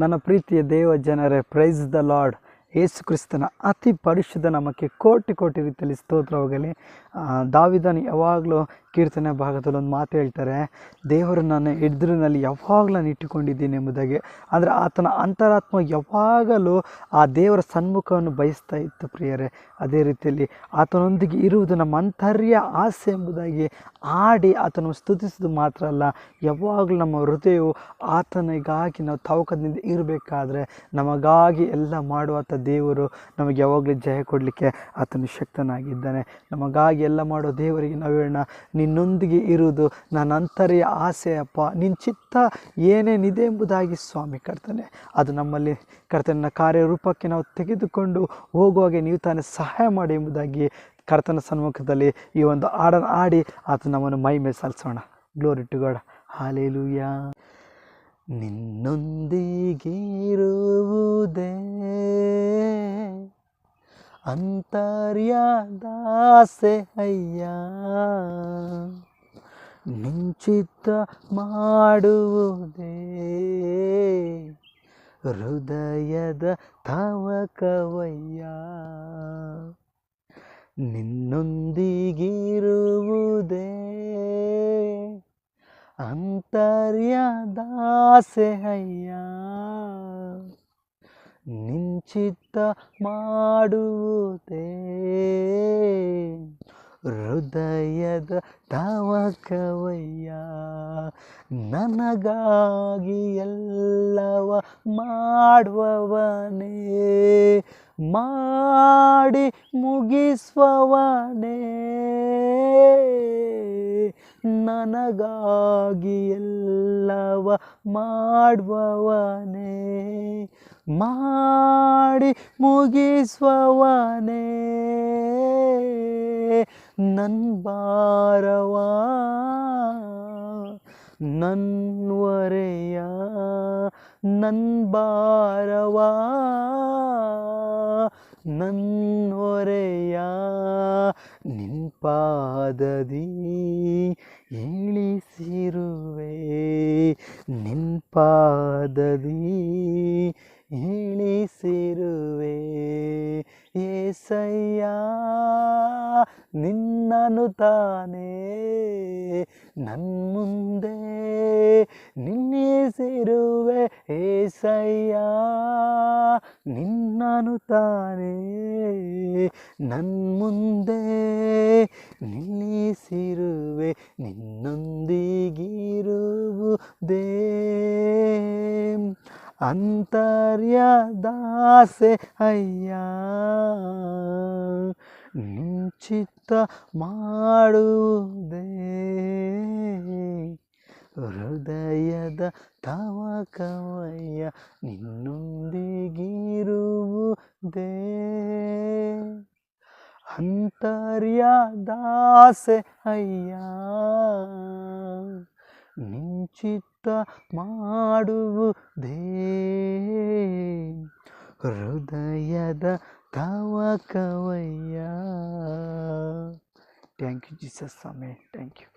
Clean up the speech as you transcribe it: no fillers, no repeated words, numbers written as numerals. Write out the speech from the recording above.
ನನ್ನ ಪ್ರೀತಿಯ ದೇವ ಜನರೇ, ಪ್ರೈಸ್ ದ ಲಾರ್ಡ್. ಯೇಸು ಕ್ರಿಸ್ತನ ಅತಿ ಪರಿಶುದ್ಧ ನಾಮಕ್ಕೆ ಕೋಟಿ ಕೋಟಿ ರೀತಿಯಲ್ಲಿ ಸ್ತೋತ್ರ ಹೋಗಲಿ. ದಾವಿದನು ಯಾವಾಗಲೂ ಕೀರ್ತನೆ ಭಾಗದಲ್ಲಿ ಒಂದು ಮಾತು ಹೇಳ್ತಾರೆ, ದೇವರು ನನ್ನ ಎದುರಿನಲ್ಲಿ ಯಾವಾಗಲೂ ನಾನು ಇಟ್ಟುಕೊಂಡಿದ್ದೀನಿ ಎಂಬುದಾಗಿ. ಅಂದರೆ ಆತನ ಅಂತರಾತ್ಮ ಯಾವಾಗಲೂ ಆ ದೇವರ ಸನ್ಮುಖವನ್ನು ಬಯಸ್ತಾ ಇತ್ತು ಪ್ರಿಯರೇ. ಅದೇ ರೀತಿಯಲ್ಲಿ ಆತನೊಂದಿಗೆ ಇರುವುದು ನಮ್ಮ ಅಂತರ್ಯ ಆಸೆ ಎಂಬುದಾಗಿ ಆಡಿ ಆತನನ್ನು ಸ್ತುತಿಸೋದು ಮಾತ್ರ ಅಲ್ಲ, ಯಾವಾಗಲೂ ನಮ್ಮ ಹೃದಯವು ಆತನಿಗಾಗಿ ನಾವು ತವಕದಿಂದ ಇರಬೇಕಾದ್ರೆ ನಮಗಾಗಿ ಎಲ್ಲ ಮಾಡುವಾತ ದೇವರು ನಮಗೆ ಯಾವಾಗಲೂ ಜಯ ಕೊಡಲಿಕ್ಕೆ ಆತನು ಶಕ್ತನಾಗಿದ್ದಾನೆ. ನಮಗಾಗಿ ಎಲ್ಲ ಮಾಡೋ ದೇವರಿಗೆ ನಾವು ಹೇಳೋಣ, ನಿನ್ನೊಂದಿಗೆ ಇರುವುದು ನನ್ನ ಅಂತರ್ಯ ಆಸೆಯಪ್ಪ, ನಿನ್ನ ಚಿತ್ತ ಏನೇನಿದೆ ಎಂಬುದಾಗಿ ಸ್ವಾಮಿ ಕರ್ತನೆ ಅದು ನಮ್ಮಲ್ಲಿ ಕರ್ತನ ಕಾರ್ಯರೂಪಕ್ಕೆ ನಾವು ತೆಗೆದುಕೊಂಡು ಹೋಗುವಾಗೆ ನೀವು ತಾನೇ ಸಹಾಯ ಮಾಡಿ ಎಂಬುದಾಗಿ ಕರ್ತನ ಸನ್ಮುಖದಲ್ಲಿ ಈ ಒಂದು ಹಾಡನ್ನು ಹಾಡಿ ಆತ ನಮ್ಮನ್ನು ಮಹಿಮೆ ಸಲ್ಲಿಸೋಣ. Glory to God. ಹಲ್ಲೆಲೂಯಾ. ನಿನ್ನೊಂದಿಗಿರುವುದೇ ಅಂತರ್ಯದಾಸೆ ಅಯ್ಯ, ನಿಂಚಿತ್ತ ಮಾಡುವುದೇ ಹೃದಯದ ತವಕವಯ್ಯ. ನಿನ್ನೊಂದಿಗಿರುವುದೇ ಅಂತರ್ಯದಾಸೆ ಅಯ್ಯ, ನಿಂಚಿತ್ತ ಮಾಡುವುದೇ ಹೃದಯದ ತವಕವಯ್ಯ. ನನಗಾಗಿ ಎಲ್ಲವ ಮಾಡುವವನೇ, ಮಾಡಿ ಮುಗಿಸುವವನೇ, ನನಗಾಗಿ ಎಲ್ಲವ ಮಾಡುವವನೇ, ಮಾಡಿ ಮುಗಿಸುವವನೇ. ನನ್ನ ಭಾರವ ನನ್ವರೆಯ, ನನ್ನ ಭಾರವ ನನ್ವರೆಯ, ನಿನ್ನ ಪಾದದಿ ಇಳಿಸಿರುವೆ, ನಿನ್ನ ಪಾದದಿ ಇಳಿಸಿರುವೆ. ಏಸಯ್ಯ ನಿನ್ನನು ತಾನೇ ನನ್ನ ಮುಂದೆ ನಿಲ್ಲಿಸಿರುವೆ. ಏಸಯ್ಯ ನಿನ್ನನು ತಾನೇ ನನ್ನ ಮುಂದೆ ನಿಲ್ಲಿಸಿರುವೆ. ನಿನ್ನೊಂದಿಗಿರುವುದೇ ಅಂತರ್ಯದಾಸೆ ಅಯ್ಯ, ನಿಂಚಿತ್ತ ಮಾಡುವುದೇ ಹೃದಯದ ತವಕವಯ್ಯ. ನಿನ್ನೊಂದಿಗಿರುವುದೇ ಅಂತರ್ಯದಾಸೆ ಅಯ್ಯ, ನಿಂಚಿತ್ತ ಮಾಡುವುದೇ ಹೃದಯದ ತವಕವಯ್ಯ. ಥ್ಯಾಂಕ್ ಯು ಜೀಸಸ್ ಸ್ವಾಮಿ, ಥ್ಯಾಂಕ್ ಯು.